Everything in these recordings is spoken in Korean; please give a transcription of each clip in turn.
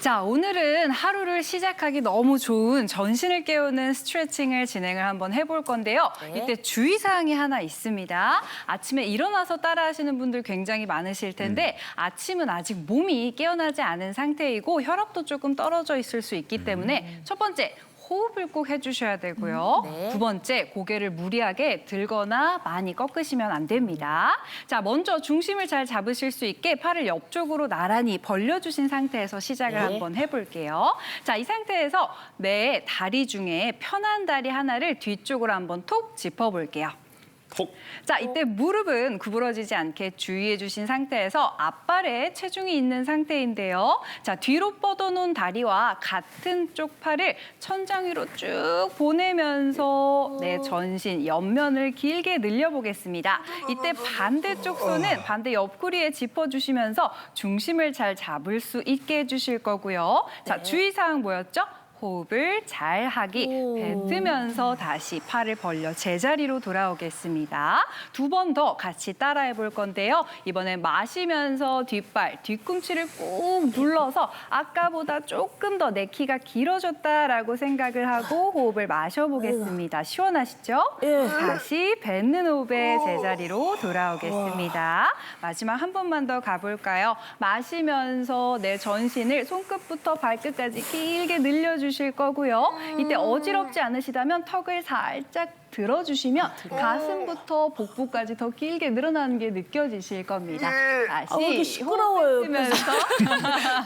자, 오늘은 하루를 시작하기 너무 좋은 전신을 깨우는 스트레칭을 진행을 한번 해볼 건데요. 네. 이때 주의사항이 하나 있습니다. 아침에 일어나서 따라하시는 분들 굉장히 많으실 텐데 아침은 아직 몸이 깨어나지 않은 상태이고 혈압도 조금 떨어져 있을 수 있기 때문에 첫 번째, 호흡을 꼭 해주셔야 되고요. 네. 두 번째, 고개를 무리하게 들거나 많이 꺾으시면 안 됩니다. 자, 먼저 중심을 잘 잡으실 수 있게 팔을 옆쪽으로 나란히 벌려주신 상태에서 시작을 네. 한번 해볼게요. 자, 이 상태에서 내 다리 중에 편한 다리 하나를 뒤쪽으로 한번 톡 짚어볼게요. 톡. 자, 이때 무릎은 구부러지지 않게 주의해 주신 상태에서 앞발에 체중이 있는 상태인데요. 자, 뒤로 뻗어놓은 다리와 같은 쪽 팔을 천장 위로 쭉 보내면서 내 전신 옆면을 길게 늘려보겠습니다. 이때 반대쪽 손은 반대 옆구리에 짚어주시면서 중심을 잘 잡을 수 있게 해주실 거고요. 자, 주의사항 뭐였죠? 호흡을 잘 하기, 뱉으면서 다시 팔을 벌려 제자리로 돌아오겠습니다. 두 번 더 같이 따라해 볼 건데요. 이번엔 마시면서 뒷발, 뒤꿈치를 꾹 눌러서 아까보다 조금 더 내 키가 길어졌다라고 생각을 하고 호흡을 마셔보겠습니다. 시원하시죠? 예. 다시 뱉는 호흡에 제자리로 돌아오겠습니다. 마지막 한 번만 더 가볼까요? 마시면서 내 전신을 손끝부터 발끝까지 길게 늘려주실 거고요. 이때 어지럽지 않으시다면 턱을 살짝 들어주시면 가슴부터 복부까지 더 길게 늘어나는 게 느껴지실 겁니다. 다시 왜 이렇게 시끄러워요, 호흡하면서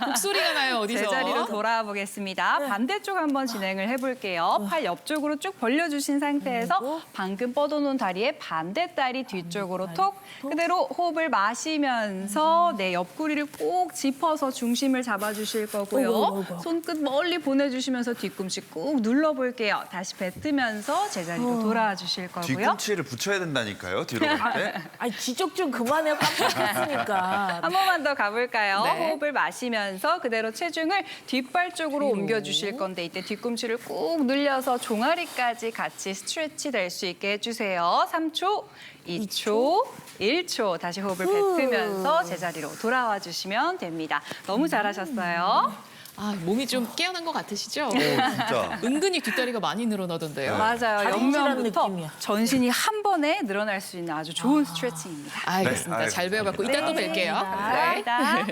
목소리가 나요, 어디서? 제자리로 돌아와 보겠습니다. 반대쪽 한번 진행을 해볼게요. 팔 옆쪽으로 쭉 벌려주신 상태에서 방금 뻗어놓은 다리의 반대다리 뒤쪽으로 톡 그대로 호흡을 마시면서 내 옆구리를 꼭 짚어서 중심을 잡아주실 거고요. 손끝 멀리 보내주시면서 뒤꿈치 꾹 눌러볼게요. 다시 뱉으면서 제자리로 돌아와 주실 거고요. 뒤꿈치를 붙여야 된다니까요, 뒤로 갈 때. 아니 지적 좀 그만해요. 깜빡했으니까. 한 번만 더 가볼까요? 네. 호흡을 마시면서 그대로 체중을 뒷발 쪽으로 옮겨주실 건데 이때 뒤꿈치를 꾹 늘려서 종아리까지 같이 스트레치 될 수 있게 해주세요. 3초, 2초, 1초 다시 호흡을 뱉으면서 제자리로 돌아와 주시면 됩니다. 너무 잘하셨어요. 아, 몸이 좀 깨어난 것 같으시죠? 진짜. 은근히 뒷다리가 많이 늘어나던데요. 맞아요. 다림질하는 옆면부터 느낌이야. 전신이 한 번에 늘어날 수 있는 아주 좋은 스트레칭입니다. 알겠습니다. 네, 잘 배워갖고 이따 또 뵐게요. 감사합니다.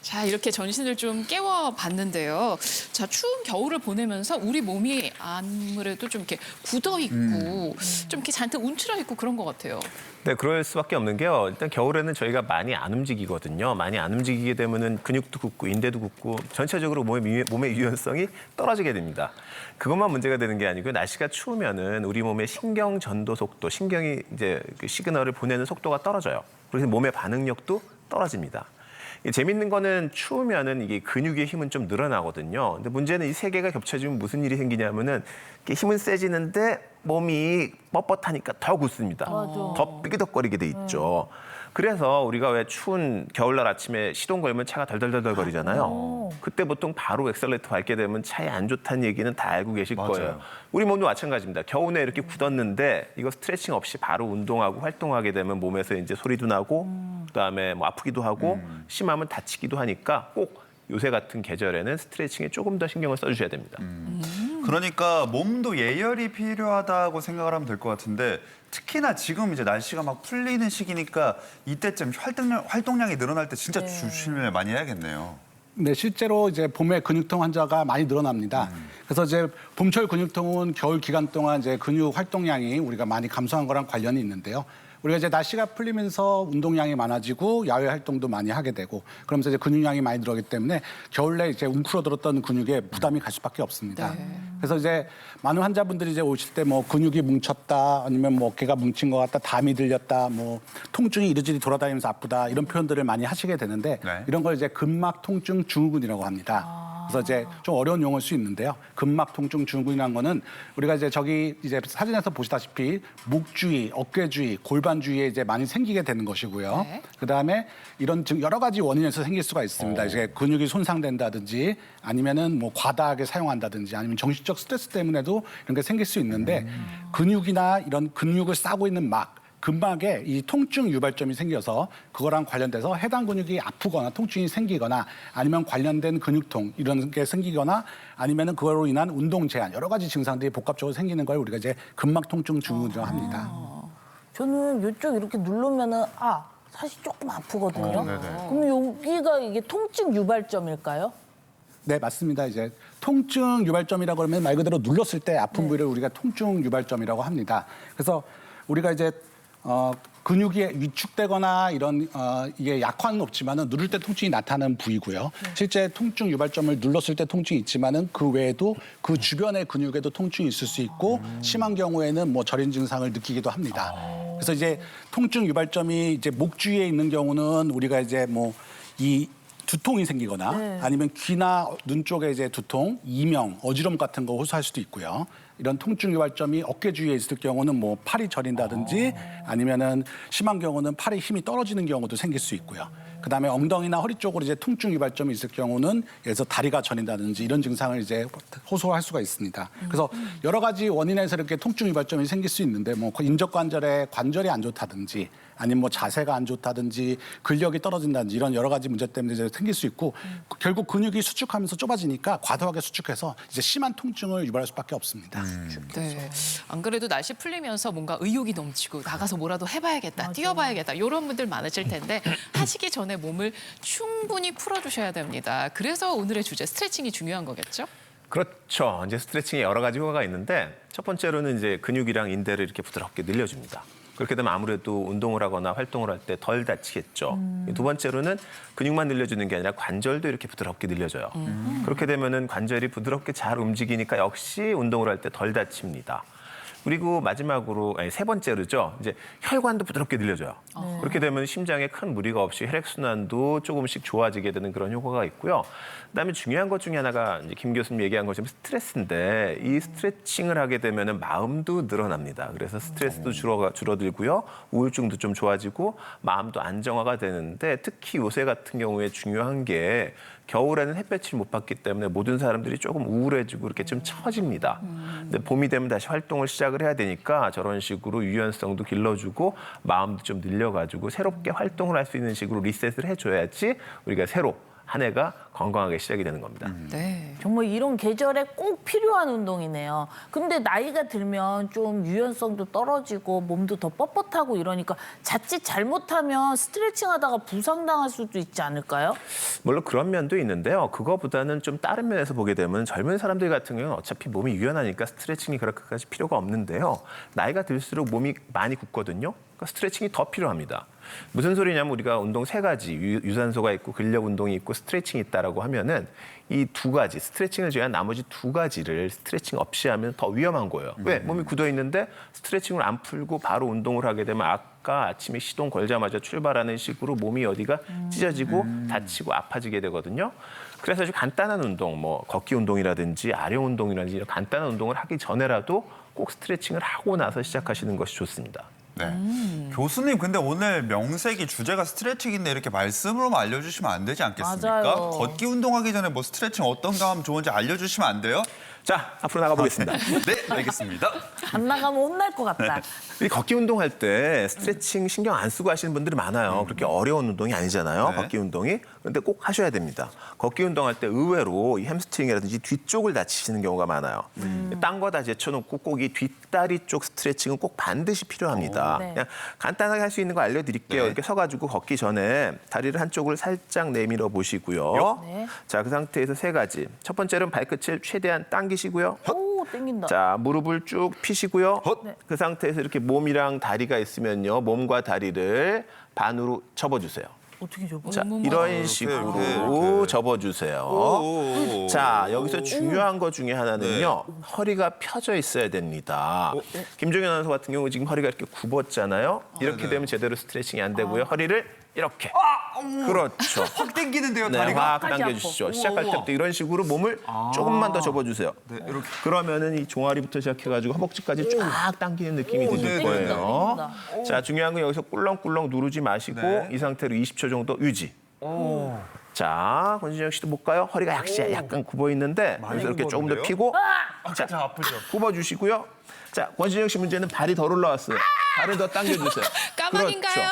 자, 이렇게 전신을 좀 깨워봤는데요. 자, 추운 겨울을 보내면서 우리 몸이 아무래도 좀 이렇게 굳어있고 좀 이렇게 잔뜩 움츠러있고 그런 것 같아요. 네, 그럴 수밖에 없는 게요. 일단 겨울에는 저희가 많이 안 움직이거든요. 많이 안 움직이게 되면은 근육도 굳고 인대도 굳고 전체적으로 몸의 유연성이 떨어지게 됩니다. 그것만 문제가 되는 게 아니고 날씨가 추우면은 우리 몸의 신경 전도 속도, 신경이 이제 그 시그널을 보내는 속도가 떨어져요. 그래서 몸의 반응력도 떨어집니다. 재밌는 거는 추우면은 이게 근육의 힘은 좀 늘어나거든요. 근데 문제는 이 세 개가 겹쳐지면 무슨 일이 생기냐면은 이게 힘은 세지는데 몸이 뻣뻣하니까 더 굳습니다. 더 삐그덕거리게 돼 있죠. 그래서 우리가 왜 추운 겨울날 아침에 시동 걸면 차가 덜덜덜덜 거리잖아요. 그때 보통 바로 엑셀레이터 밟게 되면 차에 안 좋다는 얘기는 다 알고 계실 맞아요. 거예요. 우리 몸도 마찬가지입니다. 겨우내 이렇게 굳었는데 이거 스트레칭 없이 바로 운동하고 활동하게 되면 몸에서 이제 소리도 나고 그다음에 뭐 아프기도 하고 심하면 다치기도 하니까 꼭 요새 같은 계절에는 스트레칭에 조금 더 신경을 써주셔야 됩니다. 그러니까 몸도 예열이 필요하다고 생각을 하면 될 것 같은데 특히나 지금 이제 날씨가 막 풀리는 시기니까 이때쯤 활동량이 늘어날 때 진짜 조심을 많이 해야겠네요. 네, 실제로 이제 봄에 근육통 환자가 많이 늘어납니다. 그래서 이제 봄철 근육통은 겨울 기간 동안 이제 근육 활동량이 우리가 많이 감소한 거랑 관련이 있는데요. 우리가 이제 날씨가 풀리면서 운동량이 많아지고 야외 활동도 많이 하게 되고 그러면서 이제 근육량이 많이 늘어나기 때문에 겨울에 이제 웅크러들었던 근육에 부담이 갈 수밖에 없습니다. 그래서 이제 많은 환자분들이 이제 오실 때 뭐 근육이 뭉쳤다 아니면 뭐 어깨가 뭉친 것 같다, 담이 들렸다, 뭐 통증이 이리저리 돌아다니면서 아프다 이런 표현들을 많이 하시게 되는데 네. 이런 걸 이제 근막 통증 증후군이라고 합니다. 그래서 이제 좀 어려운 용어일 수 있는데요. 근막 통증 증후군이라는 거는 우리가 이제 저기 이제 사진에서 보시다시피 목 주위, 어깨 주위, 골반 주위에 이제 많이 생기게 되는 것이고요. 네. 그다음에 이런 여러 가지 원인에서 생길 수가 있습니다. 이제 근육이 손상된다든지 아니면은 뭐 과다하게 사용한다든지 아니면 정신적 스트레스 때문에도 이런 게 생길 수 있는데 근육이나 이런 근육을 싸고 있는 막 근막에 이 통증 유발점이 생겨서 그거랑 관련돼서 해당 근육이 아프거나 통증이 생기거나 아니면 관련된 근육통 이런 게 생기거나 아니면은 그거로 인한 운동 제한 여러 가지 증상들이 복합적으로 생기는 걸 우리가 이제 근막 통증 증후군이라고 합니다. 저는 이쪽 이렇게 누르면은 사실 조금 아프거든요. 그럼 여기가 이게 통증 유발점일까요? 네, 맞습니다. 이제 통증 유발점이라고 그러면 말 그대로 눌렀을 때 아픈 부위를 우리가 통증 유발점이라고 합니다. 그래서 우리가 이제 근육이 위축되거나 이런 이게 약화는 없지만은 누를 때 통증이 나타나는 부위고요. 실제 통증 유발점을 눌렀을 때 통증이 있지만은 그 외에도 그 주변의 근육에도 통증이 있을 수 있고 심한 경우에는 뭐 저린 증상을 느끼기도 합니다. 그래서 이제 통증 유발점이 이제 목 주위에 있는 경우는 우리가 이제 뭐 이 두통이 생기거나 아니면 귀나 눈 쪽에 이제 두통, 이명, 어지럼 같은 거 호소할 수도 있고요. 이런 통증 유발점이 어깨 주위에 있을 경우는 뭐 팔이 저린다든지 아니면은 심한 경우는 팔에 힘이 떨어지는 경우도 생길 수 있고요. 그다음에 엉덩이나 허리 쪽으로 이제 통증 유발점이 있을 경우는 예를 들어서 다리가 저린다든지 이런 증상을 이제 호소할 수가 있습니다. 그래서 여러 가지 원인에서 이렇게 통증 유발점이 생길 수 있는데 뭐 인적 관절에 관절이 안 좋다든지 아니면 뭐 자세가 안 좋다든지 근력이 떨어진다든지 이런 여러 가지 문제 때문에 이제 생길 수 있고 결국 근육이 수축하면서 좁아지니까 과도하게 수축해서 이제 심한 통증을 유발할 수밖에 없습니다. 네. 안 그래도 날씨 풀리면서 뭔가 의욕이 넘치고 나가서 뭐라도 해봐야겠다, 뛰어봐야겠다 이런 분들 많으실 텐데 하시기 전에 몸을 충분히 풀어주셔야 됩니다. 그래서 오늘의 주제 스트레칭이 중요한 거겠죠? 그렇죠. 이제 스트레칭에 여러 가지 효과가 있는데 첫 번째로는 이제 근육이랑 인대를 이렇게 부드럽게 늘려줍니다. 그렇게 되면 아무래도 운동을 하거나 활동을 할 때 덜 다치겠죠. 두 번째로는 근육만 늘려주는 게 아니라 관절도 이렇게 부드럽게 늘려줘요. 그렇게 되면은 관절이 부드럽게 잘 움직이니까 역시 운동을 할 때 덜 다칩니다. 그리고 마지막으로 세 번째로죠. 이제 혈관도 부드럽게 늘려줘요. 그렇게 되면 심장에 큰 무리가 없이 혈액순환도 조금씩 좋아지게 되는 그런 효과가 있고요. 그다음에 중요한 것 중에 하나가 이제 김 교수님 얘기한 것처럼 스트레스인데 이 스트레칭을 하게 되면은 마음도 늘어납니다. 그래서 스트레스도 줄어들고요. 우울증도 좀 좋아지고 마음도 안정화가 되는데 특히 요새 같은 경우에 중요한 게 겨울에는 햇볕을 못 받기 때문에 모든 사람들이 조금 우울해지고 이렇게 좀 처집니다. 근데 봄이 되면 다시 활동을 시작을 해야 되니까 저런 식으로 유연성도 길러주고 마음도 좀 늘려가지고 새롭게 활동을 할 수 있는 식으로 리셋을 해줘야지 우리가 새로 한 해가 건강하게 시작이 되는 겁니다. 네. 정말 이런 계절에 꼭 필요한 운동이네요. 근데 나이가 들면 좀 유연성도 떨어지고 몸도 더 뻣뻣하고 이러니까 자칫 잘못하면 스트레칭 하다가 부상당할 수도 있지 않을까요? 물론 그런 면도 있는데요. 그거보다는 좀 다른 면에서 보게 되면 젊은 사람들 같은 경우는 어차피 몸이 유연하니까 스트레칭이 그렇게까지 필요가 없는데요. 나이가 들수록 몸이 많이 굳거든요. 그러니까 스트레칭이 더 필요합니다. 무슨 소리냐면 우리가 운동 세 가지, 유산소가 있고 근력 운동이 있고 스트레칭이 있다라고 하면은 이 두 가지, 스트레칭을 제외한 나머지 두 가지를 스트레칭 없이 하면 더 위험한 거예요. 왜? 몸이 굳어 있는데 스트레칭을 안 풀고 바로 운동을 하게 되면 아까 아침에 시동 걸자마자 출발하는 식으로 몸이 어디가 찢어지고 다치고 아파지게 되거든요. 그래서 아주 간단한 운동, 뭐 걷기 운동이라든지 아령 운동이라든지 이런 간단한 운동을 하기 전에라도 꼭 스트레칭을 하고 나서 시작하시는 것이 좋습니다. 네. 교수님, 근데 오늘 명색이 주제가 스트레칭인데 이렇게 말씀으로만 알려주시면 안 되지 않겠습니까? 맞아요. 걷기 운동하기 전에 뭐 스트레칭 어떤 거 하면 좋은지 알려주시면 안 돼요? 자, 앞으로 나가보겠습니다. 네, 알겠습니다. 안 나가면 혼날 것 같다. 이 걷기 운동할 때 스트레칭 신경 안 쓰고 하시는 분들이 많아요. 그렇게 어려운 운동이 아니잖아요. 네. 걷기 운동이. 그런데 꼭 하셔야 됩니다. 걷기 운동할 때 의외로 이 햄스트링이라든지 뒤쪽을 다치시는 경우가 많아요. 딴 거 다 제쳐놓고 꼭 이 뒷다리 쪽 스트레칭은 꼭 반드시 필요합니다. 네. 그냥 간단하게 할 수 있는 거 알려드릴게요. 네. 이렇게 서가지고 걷기 전에 다리를 한쪽을 살짝 내밀어 보시고요. 네. 자, 그 상태에서 세 가지. 첫 번째는 발끝을 최대한 당기시고요. 오, 땡긴다. 자, 무릎을 쭉 펴시고요. 네. 그 상태에서 이렇게 몸이랑 다리가 있으면요. 몸과 다리를 반으로 접어주세요. 어떻게 접어? 자, 몸과 이런 다리. 식으로 이렇게. 접어주세요. 오. 자, 여기서 중요한 것 중에 하나는요. 허리가 펴져 있어야 됩니다. 김종현 아나운서 같은 경우 지금 허리가 이렇게 굽었잖아요. 이렇게 네. 되면 제대로 스트레칭이 안 되고요. 허리를 이렇게. 그렇죠. 확 당기는데요, 네, 다리가. 확 당겨주시죠. 시작할 우와. 때부터 이런 식으로 몸을 조금만 더 접어주세요. 네, 이렇게. 그러면은 이 종아리부터 시작해가지고 허벅지까지 쫙 당기는 느낌이 드실 네, 거예요. 땡긴다. 자, 중요한 건 여기서 꿀렁꿀렁 누르지 마시고 네. 이 상태로 20초 정도 유지. 자, 권진영 씨도 볼까요? 허리가 약간 굽어 있는데 여기서 이렇게 조금 더 굽었는데요? 피고 자, 아프죠. 굽어주시고요. 자, 권진영 씨 문제는 발이 덜 올라왔어요. 발을 더 당겨주세요. 까만인가요? 그렇죠.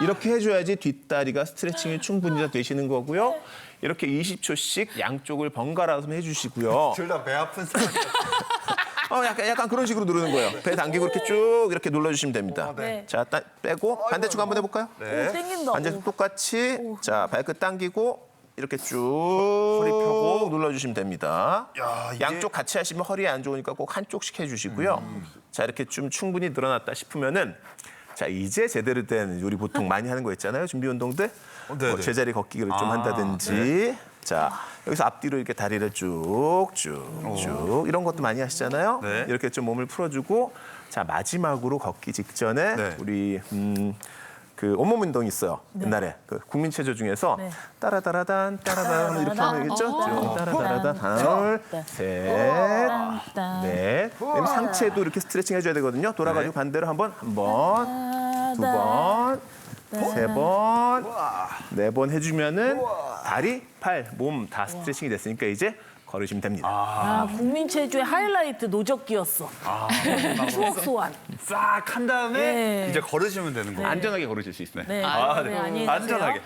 이렇게 해줘야지 뒷다리가 스트레칭이 충분히 다 되시는 거고요. 이렇게 20초씩 양쪽을 번갈아서 해주시고요. 둘 다 배 아픈 사람. 약간 그런 식으로 누르는 거예요. 배 당기고 이렇게 쭉 이렇게 눌러주시면 됩니다. 네. 자, 빼고 반대쪽 한번 해볼까요? 네. 땡긴다. 반대쪽 똑같이 자 발끝 당기고 이렇게 쭉 허리 펴고. 눌러주시면 됩니다. 야, 이게- 양쪽 같이 하시면 허리에 안 좋으니까 꼭 한쪽씩 해주시고요. 자 이렇게 좀 충분히 늘어났다 싶으면은 자 이제 제대로 된 우리 보통 많이 하는 거 있잖아요. 준비 운동들 네네. 뭐 제자리 걷기를 좀 한다든지 자 여기서 앞뒤로 이렇게 다리를 쭉쭉쭉 이런 것도 많이 하시잖아요. 네. 이렇게 좀 몸을 풀어주고 자 마지막으로 걷기 직전에 네. 우리 그 온몸 운동이 있어요. 옛날에 그 국민 체조 중에서 네. 따라따라단 따라단 이렇게 하면 되겠죠? 쭉 따라따라단 둘, 네. 셋, 딴. 넷. 그다음에 상체도 이렇게 스트레칭 해줘야 되거든요. 돌아가지고 반대로 한 번, 두 번, 세 번, 네 번 해주면은 다리, 팔, 몸 다 스트레칭이 됐으니까 이제 걸으시면 됩니다. 아, 국민 체조의 하이라이트 노적기였어. 추억 소환. 싹 한 다음에 네. 이제 걸으시면 되는 거예요. 안전하게 걸으실 수 있어요. 네. 아, 네, 네. 안녕히 가세요. 안전하게.